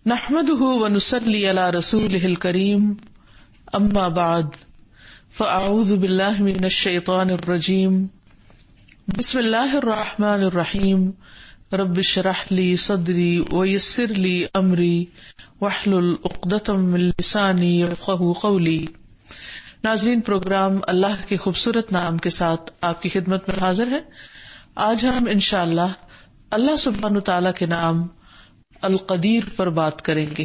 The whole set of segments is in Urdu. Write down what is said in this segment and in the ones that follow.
نحمده ونصلي على رسوله الكريم اما بعد فاعوذ بالله من الشيطان الرجيم بسم الله الرحمن الرحيم رب اشرح لي صدري ويسر لي امري واحلل عقدة من لساني يفقهوا قولي۔ ناظرین، پروگرام اللہ کے خوبصورت نام کے ساتھ آپ کی خدمت میں حاضر ہے۔ آج ہم انشاءاللہ اللہ سبحانہ تعالیٰ کے نام القدیر پر بات کریں گے۔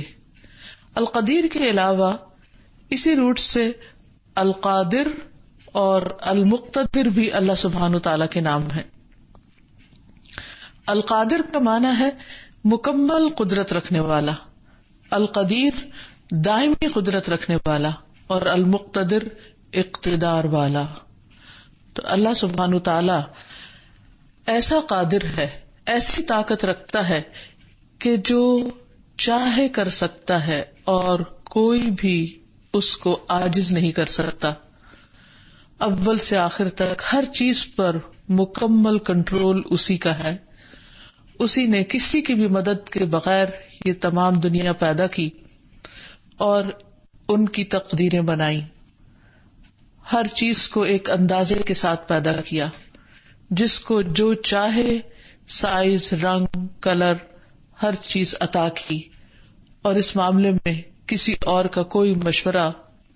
القدیر کے علاوہ اسی روٹ سے القادر اور المقتدر بھی اللہ سبحانہ تعالیٰ کے نام ہیں۔ القادر کا معنی ہے مکمل قدرت رکھنے والا، القدیر دائمی قدرت رکھنے والا، اور المقتدر اقتدار والا۔ تو اللہ سبحانہ تعالیٰ ایسا قادر ہے، ایسی طاقت رکھتا ہے کہ جو چاہے کر سکتا ہے اور کوئی بھی اس کو عاجز نہیں کر سکتا۔ اول سے آخر تک ہر چیز پر مکمل کنٹرول اسی کا ہے۔ اسی نے کسی کی بھی مدد کے بغیر یہ تمام دنیا پیدا کی اور ان کی تقدیریں بنائی، ہر چیز کو ایک اندازے کے ساتھ پیدا کیا، جس کو جو چاہے سائز، رنگ، کلر، ہر چیز عطا کی، اور اس معاملے میں کسی اور کا کوئی مشورہ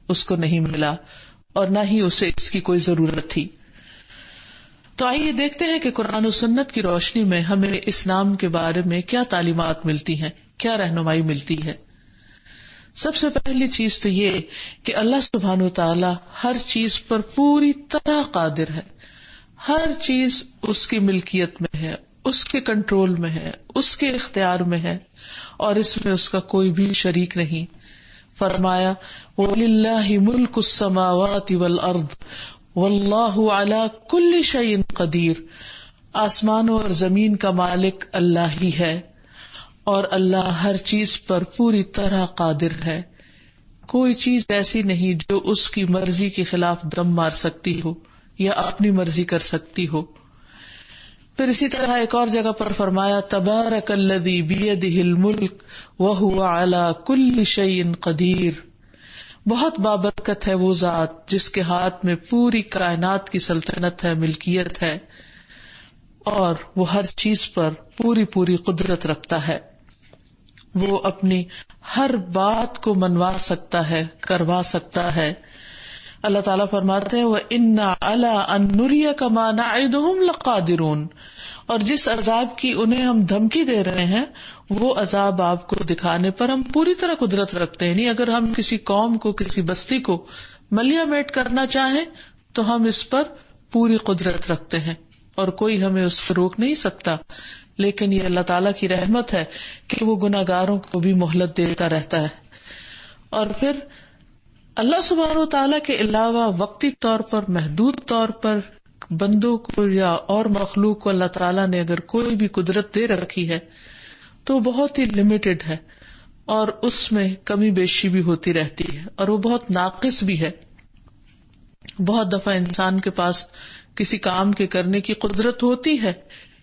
اس کو نہیں ملا اور نہ ہی اسے اس کی کوئی ضرورت تھی۔ تو آئیے دیکھتے ہیں کہ قرآن و سنت کی روشنی میں ہمیں اس نام کے بارے میں کیا تعلیمات ملتی ہیں، کیا رہنمائی ملتی ہے۔ سب سے پہلی چیز تو یہ کہ اللہ سبحانہ وتعالی ہر چیز پر پوری طرح قادر ہے، ہر چیز اس کی ملکیت میں ہے، اس کے کنٹرول میں ہے، اس کے اختیار میں ہے، اور اس میں اس کا کوئی بھی شریک نہیں۔ فرمایا وَلِلَّهِ مُلْكُ السَّمَاوَاتِ وَالْأَرْضِ وَاللَّهُ عَلَى كُلِّ شَيْءٍ قَدِيرٌ، آسمانوں اور زمین کا مالک اللہ ہی ہے، اور اللہ ہر چیز پر پوری طرح قادر ہے۔ کوئی چیز ایسی نہیں جو اس کی مرضی کے خلاف دم مار سکتی ہو یا اپنی مرضی کر سکتی ہو۔ پھر اسی طرح ایک اور جگہ پر فرمایا تبارک الذی بیدہ الملک وہو علی کل شیء قدیر، بہت بابرکت ہے وہ ذات جس کے ہاتھ میں پوری کائنات کی سلطنت ہے، ملکیت ہے، اور وہ ہر چیز پر پوری قدرت رکھتا ہے۔ وہ اپنی ہر بات کو منوا سکتا ہے، کروا سکتا ہے۔ اللہ تعالیٰ فرماتے ہیں وَإِنَّا عَلَىٰ أَن نُّرِيَكَ مَا نَعِدُهُمْ لَقَادِرُونَ، اور جس عذاب کی انہیں ہم دھمکی دے رہے ہیں وہ عذاب آپ کو دکھانے پر ہم پوری طرح قدرت رکھتے ہیں۔ نہیں، اگر ہم کسی قوم کو، کسی بستی کو ملیا میٹ کرنا چاہیں تو ہم اس پر پوری قدرت رکھتے ہیں اور کوئی ہمیں اس پر روک نہیں سکتا۔ لیکن یہ اللہ تعالیٰ کی رحمت ہے کہ وہ گناہگاروں کو بھی مہلت دیتا رہتا ہے۔ اور پھر اللہ سبحانہ و تعالیٰ کے علاوہ وقتی طور پر، محدود طور پر بندوں کو یا اور مخلوق کو اللہ تعالیٰ نے اگر کوئی بھی قدرت دے رکھی ہے تو بہت ہی لمیٹڈ ہے، اور اس میں کمی بیشی بھی ہوتی رہتی ہے، اور وہ بہت ناقص بھی ہے۔ بہت دفعہ انسان کے پاس کسی کام کے کرنے کی قدرت ہوتی ہے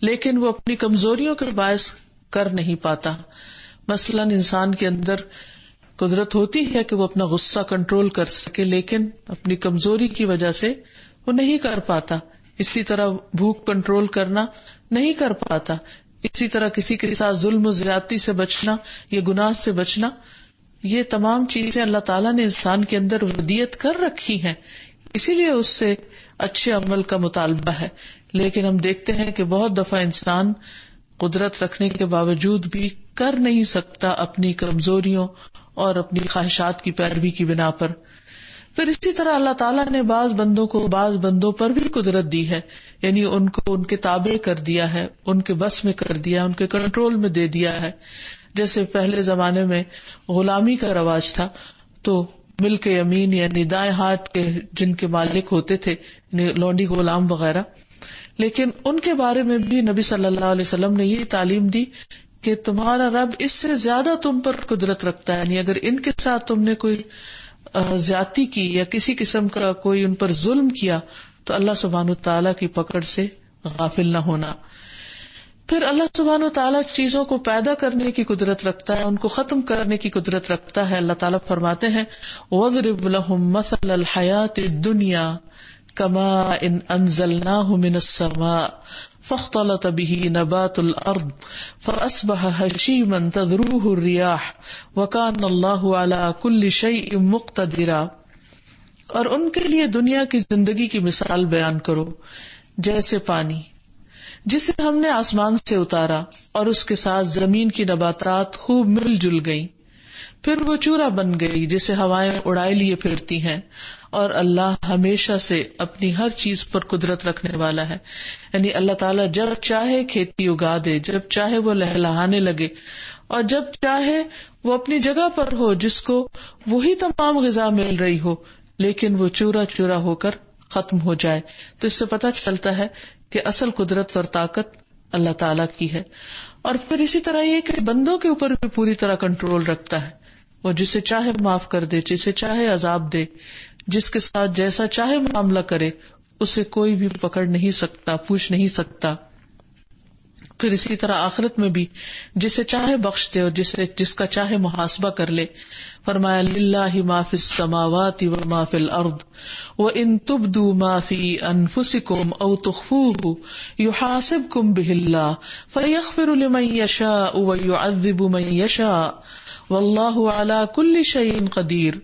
لیکن وہ اپنی کمزوریوں کے باعث کر نہیں پاتا۔ مثلا انسان کے اندر قدرت ہوتی ہے کہ وہ اپنا غصہ کنٹرول کر سکے، لیکن اپنی کمزوری کی وجہ سے وہ نہیں کر پاتا۔ اسی طرح بھوک کنٹرول کرنا نہیں کر پاتا، اسی طرح کسی کے ساتھ ظلم و زیادتی سے بچنا یا گناہ سے بچنا، یہ تمام چیزیں اللہ تعالیٰ نے انسان کے اندر ودیت کر رکھی ہیں، اسی لیے اس سے اچھے عمل کا مطالبہ ہے۔ لیکن ہم دیکھتے ہیں کہ بہت دفعہ انسان قدرت رکھنے کے باوجود بھی کر نہیں سکتا اپنی کمزوریوں اور اپنی خواہشات کی پیروی کی بنا پر۔ پھر اسی طرح اللہ تعالیٰ نے بعض بندوں کو بعض بندوں پر بھی قدرت دی ہے، یعنی ان کو ان کے تابع کر دیا ہے، ان کے بس میں کر دیا، ان کے کنٹرول میں دے دیا ہے۔ جیسے پہلے زمانے میں غلامی کا رواج تھا تو ملک یمین یعنی دائیں ہاتھ کے جن کے مالک ہوتے تھے، یعنی لونڈی غلام وغیرہ، لیکن ان کے بارے میں بھی نبی صلی اللہ علیہ وسلم نے یہ تعلیم دی کہ تمہارا رب اس سے زیادہ تم پر قدرت رکھتا ہے، یعنی اگر ان کے ساتھ تم نے کوئی زیادتی کی یا کسی قسم کا کوئی ان پر ظلم کیا تو اللہ سبحانہ تعالیٰ کی پکڑ سے غافل نہ ہونا۔ پھر اللہ سبحانہ و تعالیٰ چیزوں کو پیدا کرنے کی قدرت رکھتا ہے، ان کو ختم کرنے کی قدرت رکھتا ہے. اللہ تعالیٰ فرماتے ہیں وَاضْرِبْ لَهُمْ مَثَلَ الْحَيَاةِ الدُّنْيَا كَمَاءٍ أَنزَلْنَاهُ مِنَ السَّمَاءِ فاختلط به نبات الارض فاصبح هشيما تذروه الرياح وكان الله على كل شيء مقتدرا. اور ان کے لیے دنیا کی زندگی کی مثال بیان کرو جیسے پانی جسے ہم نے آسمان سے اتارا اور اس کے ساتھ زمین کی نباتات خوب مل جل گئیں، پھر وہ چورا بن گئی جسے ہوائیں اڑائے لیے پھرتی ہیں، اور اللہ ہمیشہ سے اپنی ہر چیز پر قدرت رکھنے والا ہے. یعنی اللہ تعالیٰ جب چاہے کھیتی اگا دے، جب چاہے وہ لہلہانے لگے، اور جب چاہے وہ اپنی جگہ پر ہو جس کو وہی تمام غذا مل رہی ہو، لیکن وہ چورا چورا ہو کر ختم ہو جائے. تو اس سے پتہ چلتا ہے کہ اصل قدرت اور طاقت اللہ تعالیٰ کی ہے. اور پھر اسی طرح یہ کہ بندوں کے اوپر بھی پوری طرح کنٹرول رکھتا ہے. وہ جسے چاہے معاف کر دے، جسے چاہے عذاب دے، جس کے ساتھ جیسا چاہے معاملہ کرے، اسے کوئی بھی پکڑ نہیں سکتا، پوچھ نہیں سکتا. پھر اسی طرح آخرت میں بھی جسے چاہے بخش دے اور جس کا چاہے محاسبہ کر لے. فرمایا للہ ما فی السماوات وما فی الارض وان تبدوا ما فی انفسکم او تخفوه یحاسبکم بہ اللہ فیغفر لمن یشاء ویعذب من یشاء واللہ علی کل شیء قدیر.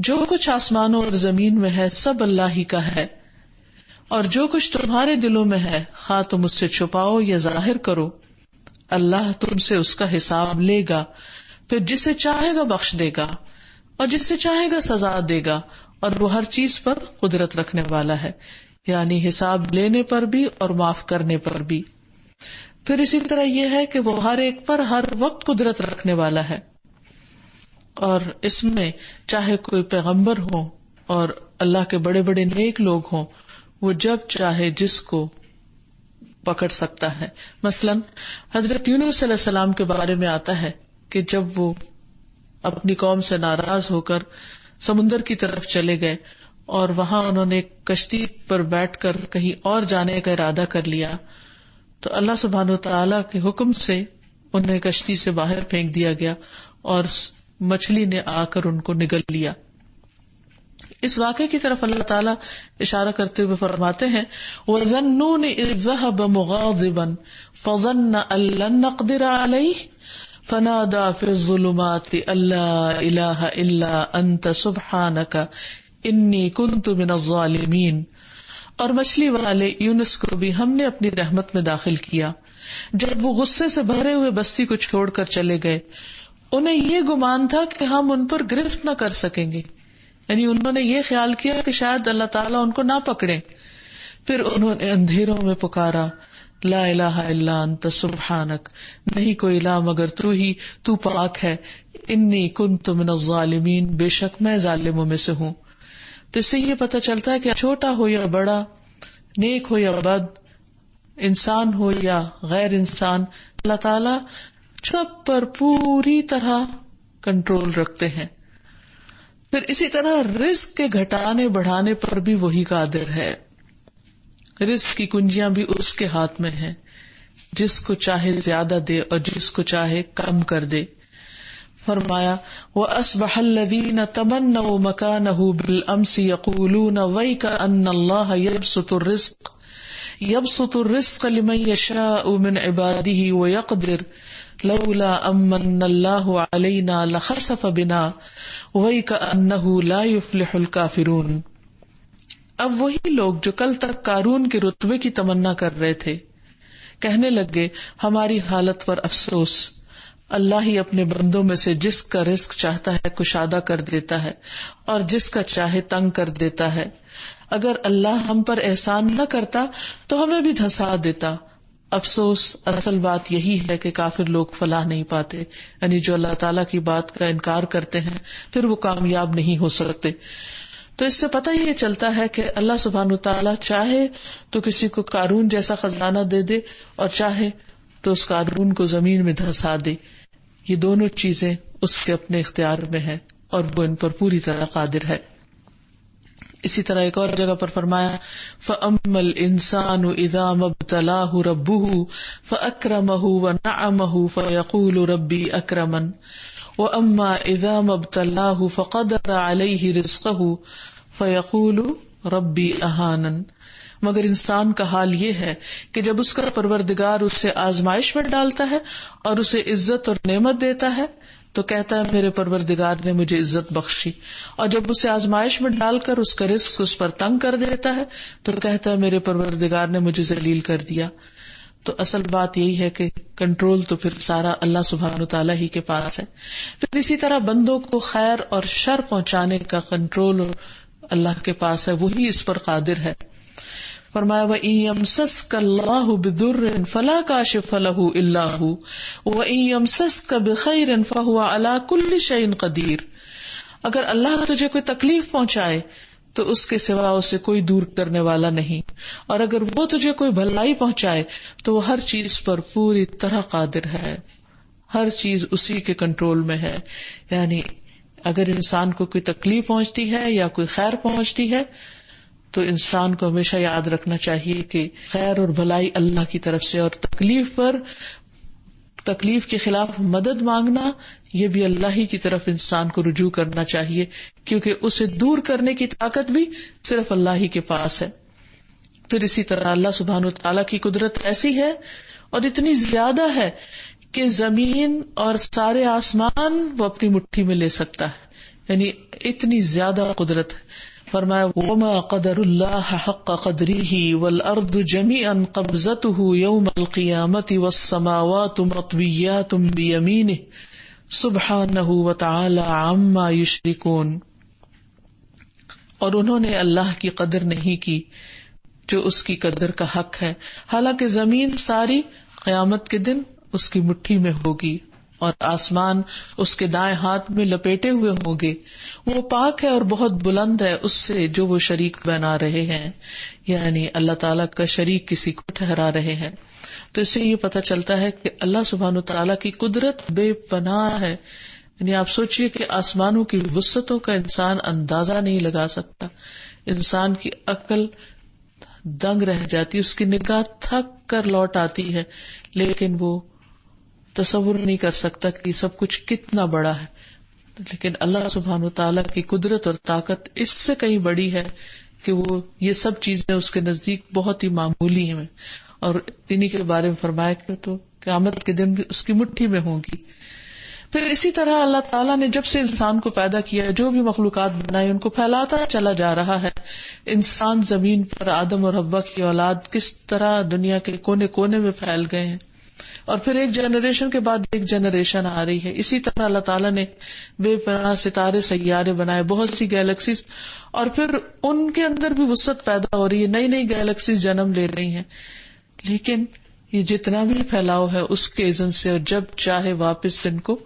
جو کچھ آسمانوں اور زمین میں ہے سب اللہ ہی کا ہے، اور جو کچھ تمہارے دلوں میں ہے خواہ تم اس سے چھپاؤ یا ظاہر کرو، اللہ تم سے اس کا حساب لے گا. پھر جسے چاہے گا بخش دے گا اور جس سے چاہے گا سزا دے گا، اور وہ ہر چیز پر قدرت رکھنے والا ہے، یعنی حساب لینے پر بھی اور معاف کرنے پر بھی. پھر اسی طرح یہ ہے کہ وہ ہر ایک پر ہر وقت قدرت رکھنے والا ہے، اور اس میں چاہے کوئی پیغمبر ہو اور اللہ کے بڑے بڑے نیک لوگ ہوں، وہ جب چاہے جس کو پکڑ سکتا ہے. مثلا حضرت یونس علیہ السلام کے بارے میں آتا ہے کہ جب وہ اپنی قوم سے ناراض ہو کر سمندر کی طرف چلے گئے اور وہاں انہوں نے کشتی پر بیٹھ کر کہیں اور جانے کا ارادہ کر لیا، تو اللہ سبحانہ و تعالیٰ کے حکم سے انہیں کشتی سے باہر پھینک دیا گیا اور مچھلی نے آ کر ان کو نگل لیا. اس واقعے کی طرف اللہ تعالیٰ اشارہ کرتے ہوئے فرماتے ہیں وَظَنُّونِ إِذْ ذَهَبَ مُغَاضِبًا فَظَنَّ أَن لَّن نَّقْدِرَ عَلَيْهِ فَنَادَىٰ فِي الظُّلُمَاتِ أَن لَّا إِلَٰهَ إِلَّا أَنتَ سُبْحَانَكَ إِنِّي كُنتُ مِنَ الظَّالِمِينَ. اور مچھلی والے یونس کو بھی ہم نے اپنی رحمت میں داخل کیا جب وہ غصے سے بھرے ہوئے بستی کو چھوڑ کر چلے گئے. انہیں یہ گمان تھا کہ ہم ان پر گرفت نہ کر سکیں گے، یعنی انہوں نے یہ خیال کیا کہ شاید اللہ تعالیٰ ان کو نہ پکڑے. پھر انہوں نے اندھیروں میں پکارا لا الہ الا انت سبحانک، نہیں کوئی الہ مگر تو ہی، تو پاک ہے. انی کنت من الظالمین، بے شک میں ظالموں میں سے ہوں. تو اس سے یہ پتہ چلتا ہے کہ چھوٹا ہو یا بڑا، نیک ہو یا بد، انسان ہو یا غیر انسان، اللہ تعالیٰ سب پر پوری طرح کنٹرول رکھتے ہیں. پھر اسی طرح رزق کے گھٹانے بڑھانے پر بھی وہی قادر ہے. رزق کی کنجیاں بھی اس کے ہاتھ میں ہیں، جس کو چاہے زیادہ دے اور جس کو چاہے کم کر دے. فرمایا وَأَصْبَحَ الَّذِينَ تَمَنَّوْا مَكَانَهُ بِالْأَمْسِ يَقُولُونَ وَيْكَ أَنَّ اللَّهَ يَبْسُطُ الرِّزْقَ لِمَن يَشَاءُ مِنْ عِبَادِهِ وَيَقْدِرُ لولا امن اللہ علینا لخسف بنا وَيْكَأَنَّهُ لا يفلح الكافرون. اب وہی لوگ جو کل تک قارون کے رتبے کی تمنا کر رہے تھے کہنے لگے ہماری حالت پر افسوس، اللہ ہی اپنے بندوں میں سے جس کا رزق چاہتا ہے کشادہ کر دیتا ہے اور جس کا چاہے تنگ کر دیتا ہے. اگر اللہ ہم پر احسان نہ کرتا تو ہمیں بھی دھسا دیتا. افسوس اصل بات یہی ہے کہ کافر لوگ فلاح نہیں پاتے، یعنی جو اللہ تعالیٰ کی بات کا انکار کرتے ہیں پھر وہ کامیاب نہیں ہو سکتے. تو اس سے پتہ یہ چلتا ہے کہ اللہ سبحانہ وتعالیٰ چاہے تو کسی کو قارون جیسا خزانہ دے دے اور چاہے تو اس قارون کو زمین میں دھسا دے. یہ دونوں چیزیں اس کے اپنے اختیار میں ہیں اور وہ ان پر پوری طرح قادر ہے. اسی طرح ایک اور جگہ پر فرمایا فَأَمَّا الْإِنسَانُ إِذَا مَا ابْتَلَاهُ رَبُّهُ فَأَكْرَمَهُ وَنَعَمَهُ فَيَقُولُ رَبِّي أَكْرَمَنِ وَأَمَّا إِذَا مَا ابْتَلَاهُ فَقَدَرَ عَلَيْهِ رِزْقَهُ فَيَقُولُ رَبِّي أَهَانَنِ. مگر انسان کا حال یہ ہے کہ جب اس کا پروردگار اسے آزمائش میں ڈالتا ہے اور اسے عزت اور نعمت دیتا ہے تو کہتا ہے میرے پروردگار نے مجھے عزت بخشی، اور جب اسے آزمائش میں ڈال کر اس کا رزق اس پر تنگ کر دیتا ہے تو کہتا ہے میرے پروردگار نے مجھے ذلیل کر دیا. تو اصل بات یہی ہے کہ کنٹرول تو پھر سارا اللہ سبحانہ وتعالی ہی کے پاس ہے. پھر اسی طرح بندوں کو خیر اور شر پہنچانے کا کنٹرول اللہ کے پاس ہے، وہی اس پر قادر ہے. فرمایا وَإِن يَمْسَسْكَ اللَّهُ بِضُرٍّ فَلَا كَاشِفَ لَهُ إِلَّا هُوَ وَإِن يَمْسَسْكَ بِخَيْرٍ فَهُوَ عَلَى كُلِّ شَيْءٍ قَدِيرٌ. اگر اللہ تجھے کوئی تکلیف پہنچائے تو اس کے سوا اسے کوئی دور کرنے والا نہیں، اور اگر وہ تجھے کوئی بھلائی پہنچائے تو وہ ہر چیز پر پوری طرح قادر ہے، ہر چیز اسی کے کنٹرول میں ہے. یعنی اگر انسان کو کوئی تکلیف پہنچتی ہے یا کوئی خیر پہنچتی ہے تو انسان کو ہمیشہ یاد رکھنا چاہیے کہ خیر اور بھلائی اللہ کی طرف سے، اور تکلیف کے خلاف مدد مانگنا یہ بھی اللہ ہی کی طرف انسان کو رجوع کرنا چاہیے، کیونکہ اسے دور کرنے کی طاقت بھی صرف اللہ ہی کے پاس ہے. پھر اسی طرح اللہ سبحانہ وتعالیٰ کی قدرت ایسی ہے اور اتنی زیادہ ہے کہ زمین اور سارے آسمان وہ اپنی مٹھی میں لے سکتا ہے، یعنی اتنی زیادہ قدرت ہے. فرمایا وَمَا قَدَرُ اللَّهَ حَقَّ قَدْرِهِ وَالْأَرْضُ جَمِيعًا قَبْضَتُهُ يَوْمَ الْقِيَامَةِ وَالسَّمَاوَاتُ مَطْوِيَّاتٌ بِيَمِينِهِ سُبْحَانَهُ وَتَعَالَى عَمَّا يُشْرِكُونَ. اور انہوں نے اللہ کی قدر نہیں کی جو اس کی قدر کا حق ہے، حالانکہ زمین ساری قیامت کے دن اس کی مٹھی میں ہوگی اور آسمان اس کے دائیں ہاتھ میں لپیٹے ہوئے ہوں گے. وہ پاک ہے اور بہت بلند ہے اس سے جو وہ شریک بنا رہے ہیں، یعنی اللہ تعالیٰ کا شریک کسی کو ٹھہرا رہے ہیں. تو اس سے یہ پتہ چلتا ہے کہ اللہ سبحانہ وتعالیٰ کی قدرت بے پناہ ہے. یعنی آپ سوچئے کہ آسمانوں کی وسعتوں کا انسان اندازہ نہیں لگا سکتا، انسان کی عقل دنگ رہ جاتی، اس کی نگاہ تھک کر لوٹ آتی ہے، لیکن وہ تصور نہیں کر سکتا کہ سب کچھ کتنا بڑا ہے. لیکن اللہ سبحانہ وتعالیٰ کی قدرت اور طاقت اس سے کہیں بڑی ہے کہ وہ یہ سب چیزیں اس کے نزدیک بہت ہی معمولی ہیں، اور انہی کے بارے میں فرمایا کہ تو قیامت کے دن بھی اس کی مٹھی میں ہوں گی. پھر اسی طرح اللہ تعالیٰ نے جب سے انسان کو پیدا کیا، جو بھی مخلوقات بنائی ان کو پھیلاتا چلا جا رہا ہے. انسان زمین پر آدم اور حوا کی اولاد کس طرح دنیا کے کونے کونے میں پھیل گئے ہیں، اور پھر ایک جنریشن کے بعد ایک جنریشن آ رہی ہے. اسی طرح اللہ تعالیٰ نے بے پناہ ستارے سیارے بنائے، بہت سی گیلیکسیز، اور پھر ان کے اندر بھی وسعت پیدا ہو رہی ہے، نئی نئی گیلیکسیز جنم لے رہی ہیں. لیکن یہ جتنا بھی پھیلاؤ ہے اس کے اذن سے، اور جب چاہے واپس ان کو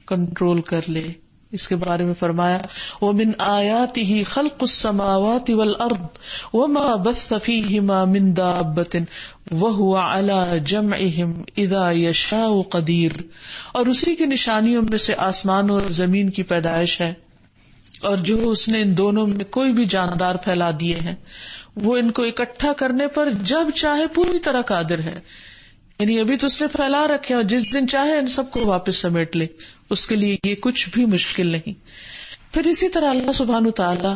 کنٹرول کر لے. اس کے بارے میں فرمایا وَمِنْ آيَاتِهِ خَلْقُ السَّمَاوَاتِ وَالْأَرْضِ وَمَا بَثَّ فِيهِمَا مِنْ دَابَّةٍ وَهُوَ عَلَى جَمْعِهِمْ إِذَا يَشَاءُ قَدِيرٌ. اور اسی کی نشانیوں میں سے آسمان اور زمین کی پیدائش ہے، اور جو اس نے ان دونوں میں کوئی بھی جاندار پھیلا دیے ہیں وہ ان کو اکٹھا کرنے پر جب چاہے پوری طرح قادر ہے. یعنی ابھی تو اس نے پھیلا رکھے اور جس دن چاہے ان سب کو واپس سمیٹ لے، اس کے لیے یہ کچھ بھی مشکل نہیں. پھر اسی طرح اللہ سبحانہ تعالیٰ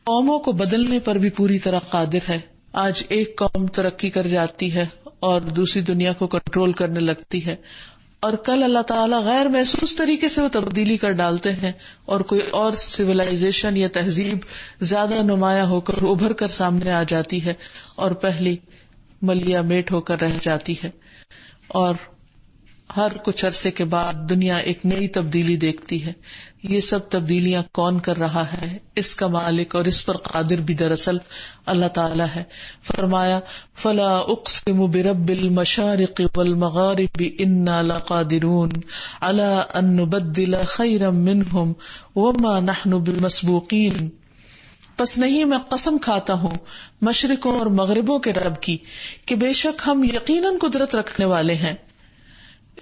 قوموں کو بدلنے پر بھی پوری طرح قادر ہے. آج ایک قوم ترقی کر جاتی ہے اور دوسری دنیا کو کنٹرول کرنے لگتی ہے، اور کل اللہ تعالیٰ غیر محسوس طریقے سے وہ تبدیلی کر ڈالتے ہیں اور کوئی اور سویلائزیشن یا تہذیب زیادہ نمایاں ہو کر ابھر کر سامنے آ جاتی ہے اور پہلی ملیا میٹ ہو کر رہ جاتی ہے. اور ہر کچھ عرصے کے بعد دنیا ایک نئی تبدیلی دیکھتی ہے. یہ سب تبدیلیاں کون کر رہا ہے؟ اس کا مالک اور اس پر قادر بھی دراصل اللہ تعالی ہے. فرمایا فلا اقسم برب المشارق والمغارب انا لقادرون على ان نبدل خيرا منهم وما نحن بمسبوقين. پس نہیں، میں قسم کھاتا ہوں مشرقوں اور مغربوں کے رب کی کہ بے شک ہم یقیناً قدرت رکھنے والے ہیں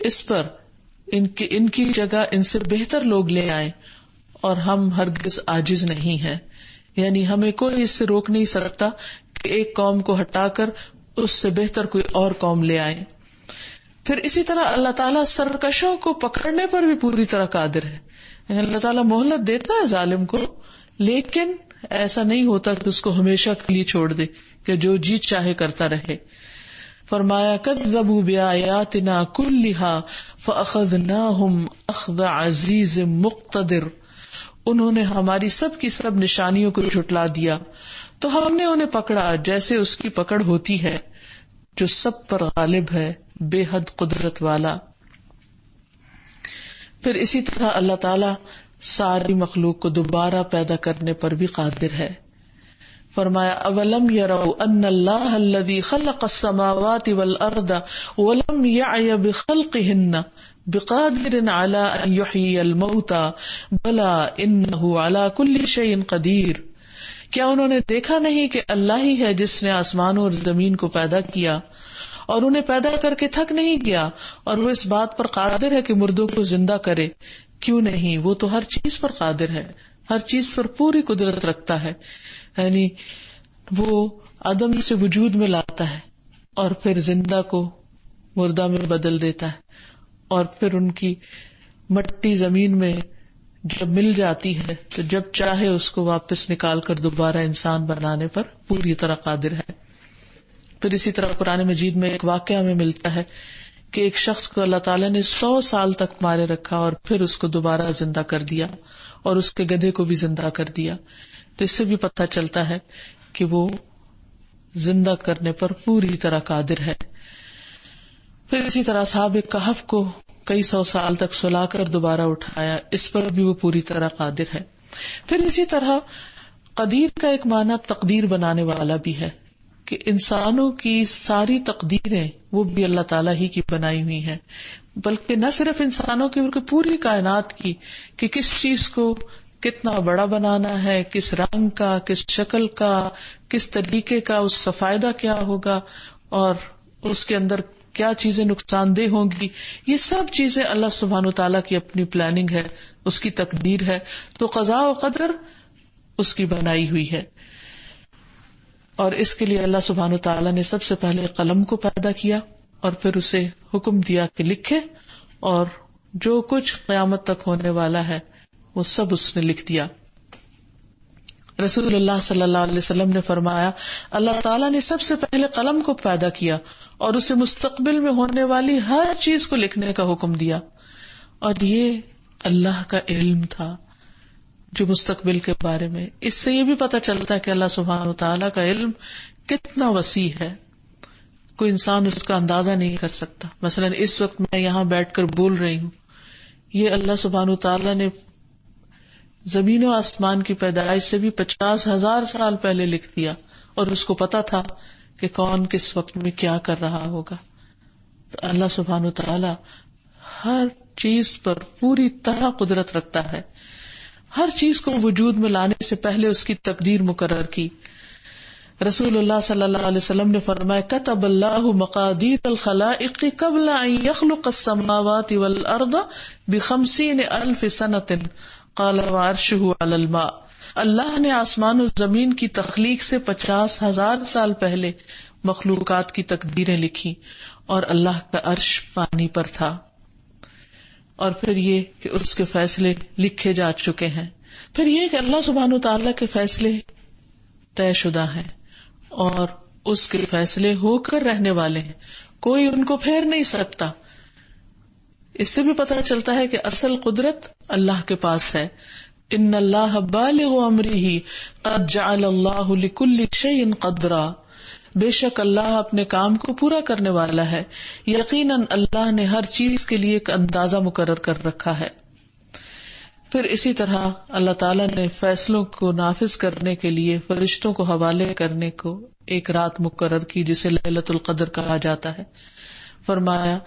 اس پر ان کی جگہ ان سے بہتر لوگ لے آئیں، اور ہم ہرگز عاجز نہیں ہیں. یعنی ہمیں کوئی اس سے روک نہیں سکتا کہ ایک قوم کو ہٹا کر اس سے بہتر کوئی اور قوم لے آئے. پھر اسی طرح اللہ تعالیٰ سرکشوں کو پکڑنے پر بھی پوری طرح قادر ہے. اللہ تعالیٰ مہلت دیتا ہے ظالم کو، لیکن ایسا نہیں ہوتا کہ اس کو ہمیشہ کے لیے چھوڑ دے کہ جو جی چاہے کرتا رہے. فرمایا کذبوا بآیاتنا کلھا فاخذناہم اخذ عزیز مقتدر، انہوں نے ہماری سب کی سب نشانیوں کو جھٹلا دیا تو ہم نے انہیں پکڑا جیسے اس کی پکڑ ہوتی ہے جو سب پر غالب ہے، بے حد قدرت والا. پھر اسی طرح اللہ تعالی ساری مخلوق کو دوبارہ پیدا کرنے پر بھی قادر ہے. فرمایا اولم يروا ان اللہ الذي خلق السماوات والارض ولم يعي بخلقهن بقادر على ان يحيي الموتى بلى انه على كل شيء قدیر، کیا انہوں نے دیکھا نہیں کہ اللہ ہی ہے جس نے آسمانوں اور زمین کو پیدا کیا اور انہیں پیدا کر کے تھک نہیں گیا، اور وہ اس بات پر قادر ہے کہ مردوں کو زندہ کرے. کیوں نہیں، وہ تو ہر چیز پر قادر ہے، ہر چیز پر پوری قدرت رکھتا ہے. یعنی وہ عدم سے وجود میں لاتا ہے اور پھر زندہ کو مردہ میں بدل دیتا ہے، اور پھر ان کی مٹی زمین میں جب مل جاتی ہے تو جب چاہے اس کو واپس نکال کر دوبارہ انسان بنانے پر پوری طرح قادر ہے. پھر اسی طرح قرآن مجید میں ایک واقعہ ہمیں ملتا ہے کہ ایک شخص کو اللہ تعالیٰ نے 100 سال تک مارے رکھا اور پھر اس کو دوبارہ زندہ کر دیا اور اس کے گدھے کو بھی زندہ کر دیا. تو اس سے بھی پتہ چلتا ہے کہ وہ زندہ کرنے پر پوری طرح قادر ہے. پھر اسی طرح اصحاب کہف کو کئی 100 سال تک سلا کر دوبارہ اٹھایا، اس پر بھی وہ پوری طرح قادر ہے. پھر اسی طرح قدیر کا ایک معنی تقدیر بنانے والا بھی ہے کہ انسانوں کی ساری تقدیریں وہ بھی اللہ تعالیٰ ہی کی بنائی ہوئی ہیں، بلکہ نہ صرف انسانوں کی بلکہ پوری کائنات کی، کہ کس چیز کو کتنا بڑا بنانا ہے، کس رنگ کا، کس شکل کا، کس طریقے کا، اس کا فائدہ کیا ہوگا اور اس کے اندر کیا چیزیں نقصان دہ ہوں گی. یہ سب چیزیں اللہ سبحانہ وتعالیٰ کی اپنی پلاننگ ہے، اس کی تقدیر ہے. تو قضاء و قدر اس کی بنائی ہوئی ہے. اور اس کے لیے اللہ سبحانہ وتعالیٰ نے سب سے پہلے قلم کو پیدا کیا اور پھر اسے حکم دیا کہ لکھے، اور جو کچھ قیامت تک ہونے والا ہے وہ سب اس نے لکھ دیا. رسول اللہ صلی اللہ علیہ وسلم نے فرمایا اللہ تعالیٰ نے سب سے پہلے قلم کو پیدا کیا اور اسے مستقبل میں ہونے والی ہر چیز کو لکھنے کا حکم دیا، اور یہ اللہ کا علم تھا جو مستقبل کے بارے میں. اس سے یہ بھی پتہ چلتا ہے کہ اللہ سبحانہ وتعالیٰ کا علم کتنا وسیع ہے، کوئی انسان اس کا اندازہ نہیں کر سکتا. مثلا اس وقت میں یہاں بیٹھ کر بول رہی ہوں، یہ اللہ سبحانہ وتعالیٰ نے زمین و آسمان کی پیدائش سے بھی 50,000 سال پہلے لکھ دیا، اور اس کو پتا تھا کہ کون کس وقت میں کیا کر رہا ہوگا. تو اللہ سبحانہ وتعالیٰ ہر چیز پر پوری طرح قدرت رکھتا ہے. ہر چیز کو وجود میں لانے سے پہلے اس کی تقدیر مقرر کی. رسول اللہ صلی اللہ علیہ وسلم نے فرمایا کتب اللہ مقادیر الخلائق قبل ان يخلق السماوات والارض ب50,000 سنة قال وعرشه على الماء. اللہ نے آسمان و زمین کی تخلیق سے 50,000 سال پہلے مخلوقات کی تقدیریں لکھی، اور اللہ کا عرش پانی پر تھا. اور پھر یہ کہ اس کے فیصلے لکھے جا چکے ہیں. پھر یہ کہ اللہ سبحانہ وتعالیٰ کے فیصلے طے شدہ ہیں اور اس کے فیصلے ہو کر رہنے والے ہیں، کوئی ان کو پھیر نہیں سکتا. اس سے بھی پتہ چلتا ہے کہ اصل قدرت اللہ کے پاس ہے. ان اللہ بالغ امرہ قد جعل اللہ لکل شیء قدرا، بے شک اللہ اپنے کام کو پورا کرنے والا ہے، یقیناً اللہ نے ہر چیز کے لیے ایک اندازہ مقرر کر رکھا ہے. پھر اسی طرح اللہ تعالیٰ نے فیصلوں کو نافذ کرنے کے لیے فرشتوں کو حوالے کرنے کو ایک رات مقرر کی جسے لیلۃ القدر کہا جاتا ہے. فرمایا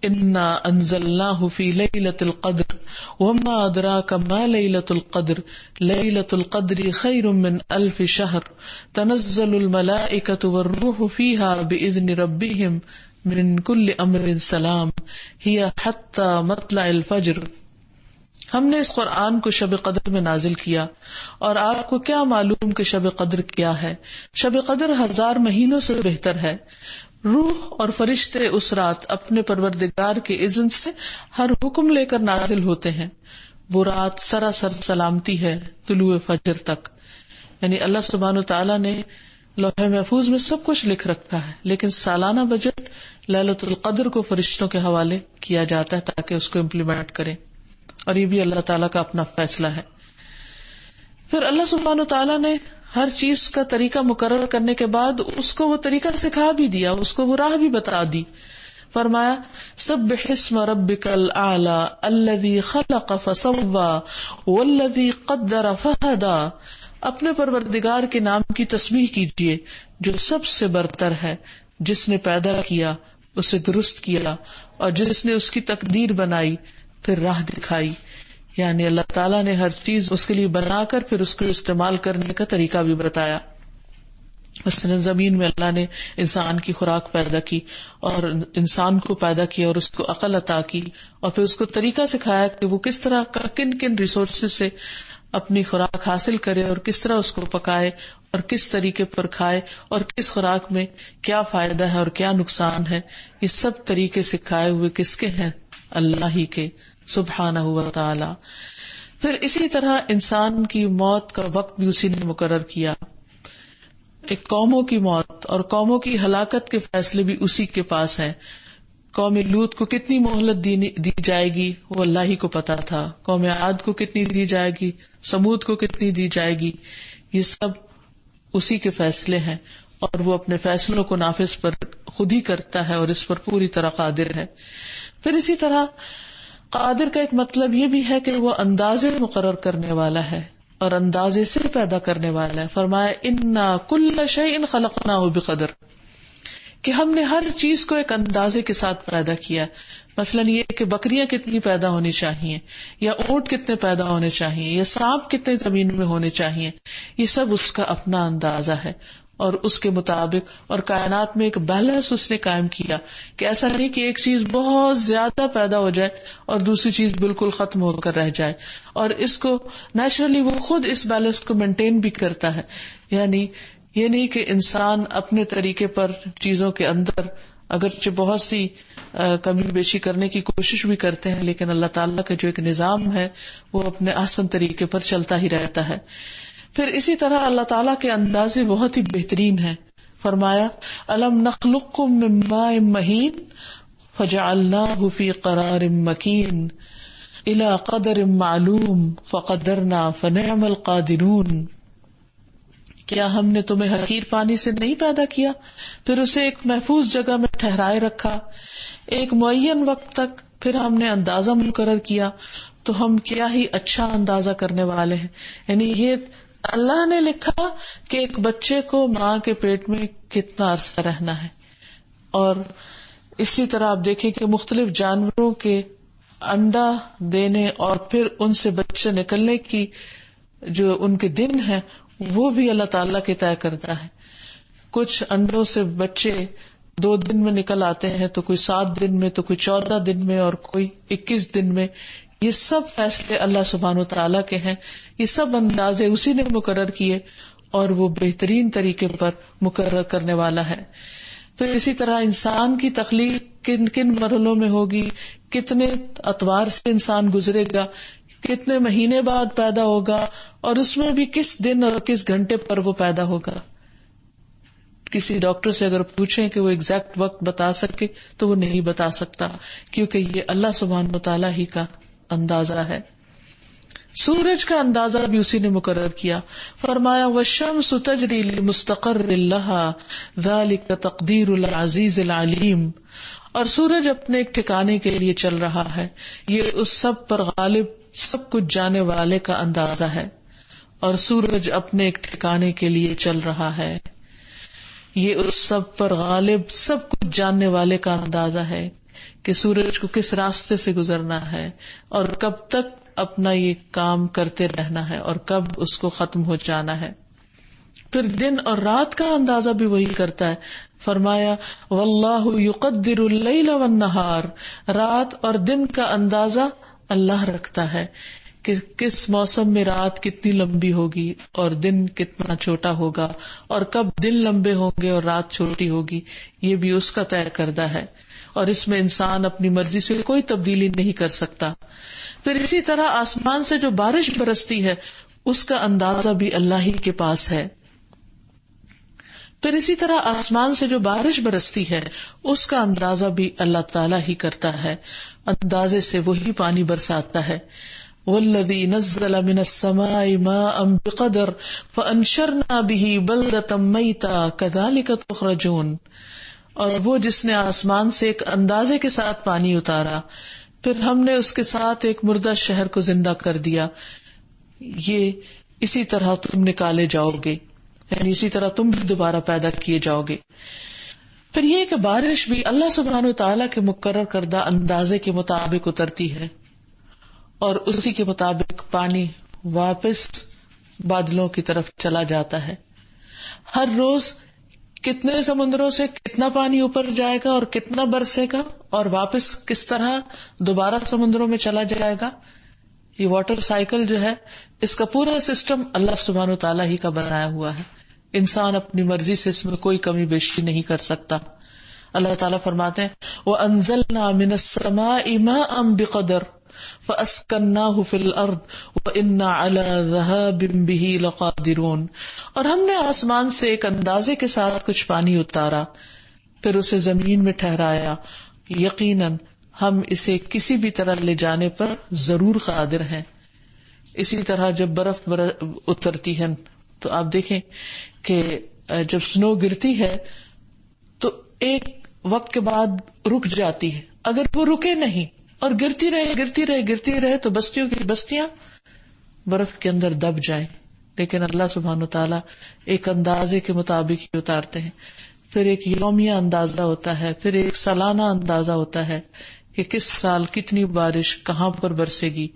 انا انزلناہ فی لیلۃ القدر وما ادراک ما لیلۃ القدر لیلۃ القدر خیر من 1000 شہر تنزل الملائکۃ والروح فیہا باذن ربہم من کل امر سلام ہی حتی مطلع الفجر. ہم نے اس قرآن کو شب قدر میں نازل کیا، اور آپ کو کیا معلوم کہ شب قدر کیا ہے؟ شب قدر 1000 مہینوں سے بہتر ہے۔ روح اور فرشتے اس رات اپنے پروردگار کے اذن سے ہر حکم لے کر نازل ہوتے ہیں۔ وہ رات سراسر سلامتی ہے طلوع فجر تک، یعنی اللہ سبحانہ تعالیٰ نے لوح محفوظ میں سب کچھ لکھ رکھا ہے، لیکن سالانہ بجٹ لیلۃ القدر کو فرشتوں کے حوالے کیا جاتا ہے تاکہ اس کو امپلیمنٹ کریں، اور یہ بھی اللہ تعالیٰ کا اپنا فیصلہ ہے۔ پھر اللہ سبحانہ تعالیٰ نے ہر چیز کا طریقہ مقرر کرنے کے بعد اس کو وہ طریقہ سکھا بھی دیا، اس کو وہ راہ بھی بتا دی۔ فرمایا سبح اسم ربک الاعلی الذی خلق فسوی والذی قدر فہدی، اپنے پروردگار کے نام کی تسبیح کیجیے جو سب سے برتر ہے، جس نے پیدا کیا، اسے درست کیا، اور جس نے اس کی تقدیر بنائی پھر راہ دکھائی۔ یعنی اللہ تعالیٰ نے ہر چیز اس کے لیے بنا کر پھر اس کو استعمال کرنے کا طریقہ بھی بتایا۔ مثلا زمین میں اللہ نے انسان کی خوراک پیدا کی اور انسان کو پیدا کیا اور اس کو عقل عطا کی، اور پھر اس کو طریقہ سکھایا کہ وہ کس طرح کا کن کن ریسورسز سے اپنی خوراک حاصل کرے اور کس طرح اس کو پکائے اور کس طریقے پر کھائے اور کس خوراک میں کیا فائدہ ہے اور کیا نقصان ہے۔ یہ سب طریقے سکھائے ہوئے کس کے ہیں؟ اللہ ہی کے سبحانہ و تعالی۔ پھر اسی طرح انسان کی موت کا وقت بھی اسی نے مقرر کیا۔ ایک قوموں کی موت اور قوموں کی ہلاکت کے فیصلے بھی اسی کے پاس ہیں۔ قوم لوط کو کتنی مہلت دی جائے گی وہ اللہ ہی کو پتا تھا، قوم عاد کو کتنی دی جائے گی، سمود کو کتنی دی جائے گی، یہ سب اسی کے فیصلے ہیں، اور وہ اپنے فیصلوں کو نافذ پر خود ہی کرتا ہے اور اس پر پوری طرح قادر ہے۔ پھر اسی طرح قادر کا ایک مطلب یہ بھی ہے کہ وہ اندازے مقرر کرنے والا ہے اور اندازے سے پیدا کرنے والا ہے۔ فرمایا انا کل شیء خلقناہ بقدر، کہ ہم نے ہر چیز کو ایک اندازے کے ساتھ پیدا کیا۔ مثلا یہ کہ بکریاں کتنی پیدا ہونی چاہیے، یا اونٹ کتنے پیدا ہونے چاہیے، یا سانپ کتنے زمین میں ہونے چاہیے، یہ سب اس کا اپنا اندازہ ہے، اور اس کے مطابق اور کائنات میں ایک بیلنس اس نے قائم کیا کہ ایسا نہیں کہ ایک چیز بہت زیادہ پیدا ہو جائے اور دوسری چیز بالکل ختم ہو کر رہ جائے، اور اس کو نیچرلی وہ خود اس بیلنس کو مینٹین بھی کرتا ہے۔ یعنی یہ نہیں کہ انسان اپنے طریقے پر چیزوں کے اندر اگرچہ بہت سی کمی بیشی کرنے کی کوشش بھی کرتے ہیں، لیکن اللہ تعالیٰ کا جو ایک نظام ہے وہ اپنے احسن طریقے پر چلتا ہی رہتا ہے۔ پھر اسی طرح اللہ تعالیٰ کے اندازے بہت ہی بہترین ہیں۔ فرمایا الم نخلقکم من ماء مہین فجعلناہ فی قرار مکین الی قدر معلوم فقدرنا فنعم القادرون، کیا ہم نے تمہیں حقیر پانی سے نہیں پیدا کیا، پھر اسے ایک محفوظ جگہ میں ٹھہرائے رکھا ایک معین وقت تک، پھر ہم نے اندازہ مقرر کیا تو ہم کیا ہی اچھا اندازہ کرنے والے ہیں۔ یعنی یہ اللہ نے لکھا کہ ایک بچے کو ماں کے پیٹ میں کتنا عرصہ رہنا ہے، اور اسی طرح آپ دیکھیں کہ مختلف جانوروں کے انڈا دینے اور پھر ان سے بچے نکلنے کی جو ان کے دن ہیں وہ بھی اللہ تعالیٰ کے طے کرتا ہے۔ کچھ انڈوں سے بچے 2 دن میں نکل آتے ہیں، تو کوئی 7 دن میں، تو کوئی 14 دن میں، اور کوئی 21 دن میں۔ یہ سب فیصلے اللہ سبحانہ وتعالیٰ کے ہیں، یہ سب اندازے اسی نے مقرر کیے، اور وہ بہترین طریقے پر مقرر کرنے والا ہے۔ پھر اسی طرح انسان کی تخلیق کن کن مرحلوں میں ہوگی، کتنے اتوار سے انسان گزرے گا، کتنے مہینے بعد پیدا ہوگا، اور اس میں بھی کس دن اور کس گھنٹے پر وہ پیدا ہوگا۔ کسی ڈاکٹر سے اگر پوچھیں کہ وہ ایگزیکٹ وقت بتا سکے تو وہ نہیں بتا سکتا، کیونکہ یہ اللہ سبحانہ وتعالیٰ ہی کا اندازہ ہے۔ سورج کا اندازہ بھی اسی نے مقرر کیا۔ فرمایا والشمس تجری لمستقر لها ذلك تقدیر العزیز العلیم، اور سورج اپنے ایک ٹھکانے کے لیے چل رہا ہے، یہ اس سب پر غالب سب کچھ جانے والے کا اندازہ ہے۔ اور سورج اپنے ایک ٹھکانے کے لیے چل رہا ہے، یہ اس سب پر غالب سب کچھ جاننے والے کا اندازہ ہے کہ سورج کو کس راستے سے گزرنا ہے اور کب تک اپنا یہ کام کرتے رہنا ہے اور کب اس کو ختم ہو جانا ہے۔ پھر دن اور رات کا اندازہ بھی وہی کرتا ہے۔ فرمایا واللہ یقدر اللیل والنہار، رات اور دن کا اندازہ اللہ رکھتا ہے کہ کس موسم میں رات کتنی لمبی ہوگی اور دن کتنا چھوٹا ہوگا، اور کب دن لمبے ہوں گے اور رات چھوٹی ہوگی، یہ بھی اس کا طے کردہ ہے، اور اس میں انسان اپنی مرضی سے کوئی تبدیلی نہیں کر سکتا۔ پھر اسی طرح آسمان سے جو بارش برستی ہے اس کا اندازہ بھی اللہ ہی کے پاس ہے۔ پھر اسی طرح آسمان سے جو بارش برستی ہے اس کا اندازہ بھی اللہ تعالیٰ ہی کرتا ہے، اندازے سے وہی پانی برساتا ہے۔ وَالَّذِي نَزَّلَ مِنَ السَّمَاءِ مَاءً بِقَدَرٍ فَأَنشَرْنَا بِهِ بَلْدَةً مَيْتًا كَذَلِكَ تُخْرَجُونَ، اور وہ جس نے آسمان سے ایک اندازے کے ساتھ پانی اتارا، پھر ہم نے اس کے ساتھ ایک مردہ شہر کو زندہ کر دیا، یہ اسی طرح تم نکالے جاؤ گے، یعنی اسی طرح تم بھی دوبارہ پیدا کیے جاؤ گے۔ پھر یہ کہ بارش بھی اللہ سبحانہ وتعالیٰ کے مقرر کردہ اندازے کے مطابق اترتی ہے، اور اسی کے مطابق پانی واپس بادلوں کی طرف چلا جاتا ہے۔ ہر روز کتنے سمندروں سے کتنا پانی اوپر جائے گا اور کتنا برسے گا اور واپس کس طرح دوبارہ سمندروں میں چلا جائے گا، یہ واٹر سائیکل جو ہے اس کا پورا سسٹم اللہ سبحانہ وتعالیٰ ہی کا بنایا ہوا ہے، انسان اپنی مرضی سے اس میں کوئی کمی بیشی نہیں کر سکتا۔ اللہ تعالیٰ فرماتے ہیں وَأَنزَلْنَا مِنَ السَّمَاءِ مَاءً بِقَدَرٍ فَأَسْكَنَّاهُ فِي الْأَرْضِ وَإِنَّا عَلَى ذَهَابٍ بِهِ لَقَادِرُونَ، اور ہم نے آسمان سے ایک اندازے کے ساتھ کچھ پانی اتارا، پھر اسے زمین میں ٹھہرایا، یقیناً ہم اسے کسی بھی طرح لے جانے پر ضرور قادر ہیں۔ اسی طرح جب برف اترتی ہے تو آپ دیکھیں کہ جب سنو گرتی ہے تو ایک وقت کے بعد رک جاتی ہے، اگر وہ رکے نہیں اور گرتی رہے تو بستیوں کی بستیاں برف کے اندر دب جائیں، لیکن اللہ سبحانہ وتعالیٰ ایک اندازے کے مطابق ہی اتارتے ہیں۔ پھر ایک یومیہ اندازہ ہوتا ہے، پھر ایک سالانہ اندازہ ہوتا ہے کہ کس سال کتنی بارش کہاں پر برسے گی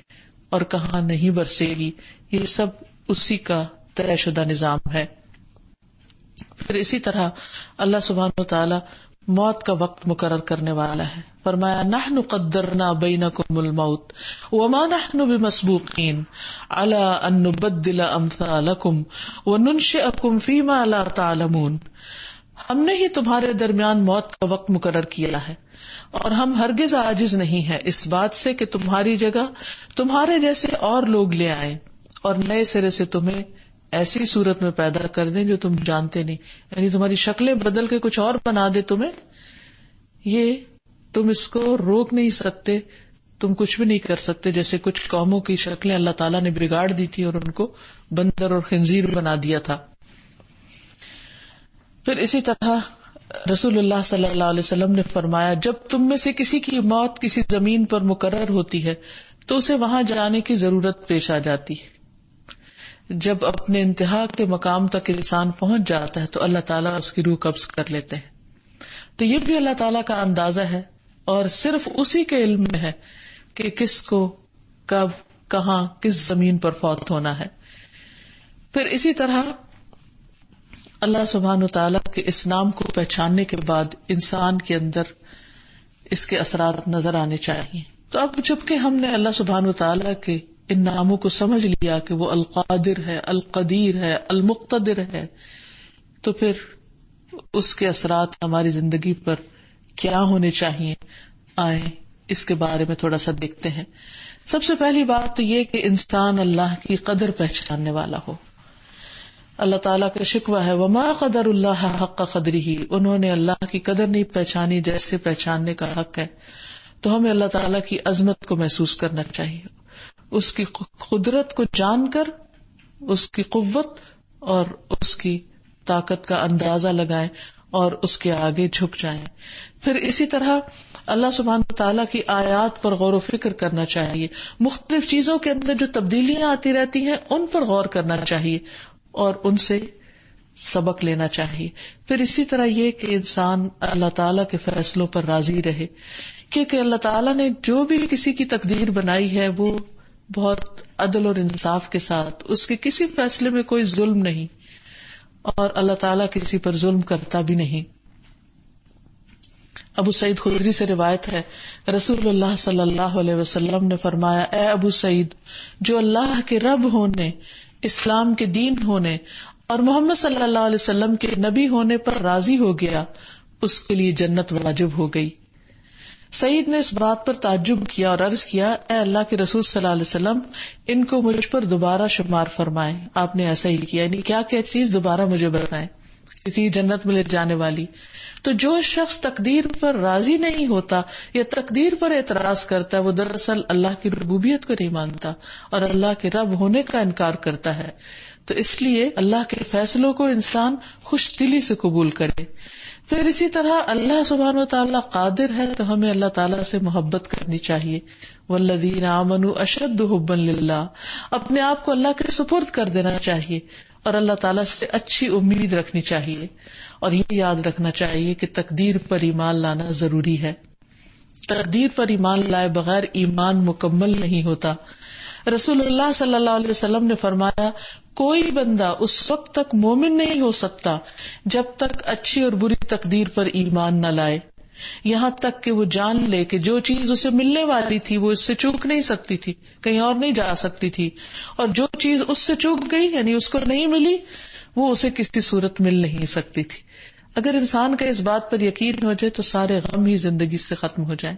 اور کہاں نہیں برسے گی، یہ سب اسی کا طے شدہ نظام ہے۔ پھر اسی طرح اللہ سبحانہ وتعالی موت کا وقت مقرر کرنے والا ہے، فرمایا نحن قدرنا بینکم الموت وما نحن بمسبوقین علی ان نبدل امثالکم وننشئکم فیما لا تعلمون، ہم نے ہی تمہارے درمیان موت کا وقت مقرر کیا ہے اور ہم ہرگز عاجز نہیں ہیں اس بات سے کہ تمہاری جگہ تمہارے جیسے اور لوگ لے آئیں اور نئے سرے سے تمہیں ایسی صورت میں پیدا کر دیں جو تم جانتے نہیں، یعنی تمہاری شکلیں بدل کے کچھ اور بنا دے تمہیں، یہ تم اس کو روک نہیں سکتے، تم کچھ بھی نہیں کر سکتے۔ جیسے کچھ قوموں کی شکلیں اللہ تعالیٰ نے بگاڑ دی تھی اور ان کو بندر اور خنزیر بنا دیا تھا۔ پھر اسی طرح رسول اللہ صلی اللہ علیہ وسلم نے فرمایا جب تم میں سے کسی کی موت کسی زمین پر مقرر ہوتی ہے تو اسے وہاں جانے کی ضرورت پیش آ جاتی ہے۔ جب اپنے انتہا کے مقام تک انسان پہنچ جاتا ہے تو اللہ تعالیٰ اس کی روح قبض کر لیتے ہیں۔ تو یہ بھی اللہ تعالیٰ کا اندازہ ہے اور صرف اسی کے علم میں ہے کہ کس کو کب کہاں کس زمین پر فوت ہونا ہے۔ پھر اسی طرح اللہ سبحانہ وتعالیٰ کے اس نام کو پہچاننے کے بعد انسان کے اندر اس کے اثرات نظر آنے چاہیے۔ تو اب جبکہ ہم نے اللہ سبحانہ وتعالیٰ کے ان ناموں کو سمجھ لیا کہ وہ القادر ہے، القدیر ہے، المقتدر ہے، تو پھر اس کے اثرات ہماری زندگی پر کیا ہونے چاہیے، آئیں اس کے بارے میں تھوڑا سا دیکھتے ہیں۔ سب سے پہلی بات تو یہ کہ انسان اللہ کی قدر پہچاننے والا ہو۔ اللہ تعالیٰ کا شکوہ ہے وما قدر اللہ حق قدرہ، انہوں نے اللہ کی قدر نہیں پہچانی جیسے پہچاننے کا حق ہے۔ تو ہمیں اللہ تعالیٰ کی عظمت کو محسوس کرنا چاہیے، اس کی قدرت کو جان کر اس کی قوت اور اس کی طاقت کا اندازہ لگائیں اور اس کے آگے جھک جائیں۔ پھر اسی طرح اللہ سبحانہ تعالیٰ کی آیات پر غور و فکر کرنا چاہیے، مختلف چیزوں کے اندر جو تبدیلیاں آتی رہتی ہیں ان پر غور کرنا چاہیے اور ان سے سبق لینا چاہیے۔ پھر اسی طرح یہ کہ انسان اللہ تعالیٰ کے فیصلوں پر راضی رہے، کیونکہ اللہ تعالیٰ نے جو بھی کسی کی تقدیر بنائی ہے وہ بہت عدل اور انصاف کے ساتھ، اس کے کسی فیصلے میں کوئی ظلم نہیں، اور اللہ تعالیٰ کسی پر ظلم کرتا بھی نہیں۔ ابو سعید خدری سے روایت ہے، رسول اللہ صلی اللہ علیہ وسلم نے فرمایا، اے ابو سعید، جو اللہ کے رب ہونے، اسلام کے دین ہونے اور محمد صلی اللہ علیہ وسلم کے نبی ہونے پر راضی ہو گیا، اس کے لیے جنت واجب ہو گئی۔ سعید نے اس بات پر تعجب کیا اور عرض کیا، اے اللہ کے رسول صلی اللہ علیہ وسلم، ان کو مجھ پر دوبارہ شمار فرمائیں۔ آپ نے ایسا ہی کیا، یعنی کیا چیز دوبارہ مجھے بتائیں، کیونکہ یہ جنت میں لے جانے والی۔ تو جو شخص تقدیر پر راضی نہیں ہوتا یا تقدیر پر اعتراض کرتا ہے، وہ دراصل اللہ کی ربوبیت کو نہیں مانتا اور اللہ کے رب ہونے کا انکار کرتا ہے۔ تو اس لیے اللہ کے فیصلوں کو انسان خوش دلی سے قبول کرے۔ پھر اسی طرح اللہ سبحانہ و تعالیٰ قادر ہے تو ہمیں اللہ تعالیٰ سے محبت کرنی چاہیے۔ والذین آمنوا اشد حبا للہ، اپنے آپ کو اللہ کے سپرد کر دینا چاہیے اور اللہ تعالیٰ سے اچھی امید رکھنی چاہیے، اور یہ یاد رکھنا چاہیے کہ تقدیر پر ایمان لانا ضروری ہے۔ تقدیر پر ایمان لائے بغیر ایمان مکمل نہیں ہوتا۔ رسول اللہ صلی اللہ علیہ وسلم نے فرمایا، کوئی بندہ اس وقت تک مومن نہیں ہو سکتا جب تک اچھی اور بری تقدیر پر ایمان نہ لائے، یہاں تک کہ وہ جان لے کہ جو چیز اسے ملنے والی تھی وہ اس سے چوک نہیں سکتی تھی، کہیں اور نہیں جا سکتی تھی، اور جو چیز اس سے چوک گئی یعنی اس کو نہیں ملی، وہ اسے کسی صورت مل نہیں سکتی تھی۔ اگر انسان کا اس بات پر یقین ہو جائے تو سارے غم ہی زندگی سے ختم ہو جائیں۔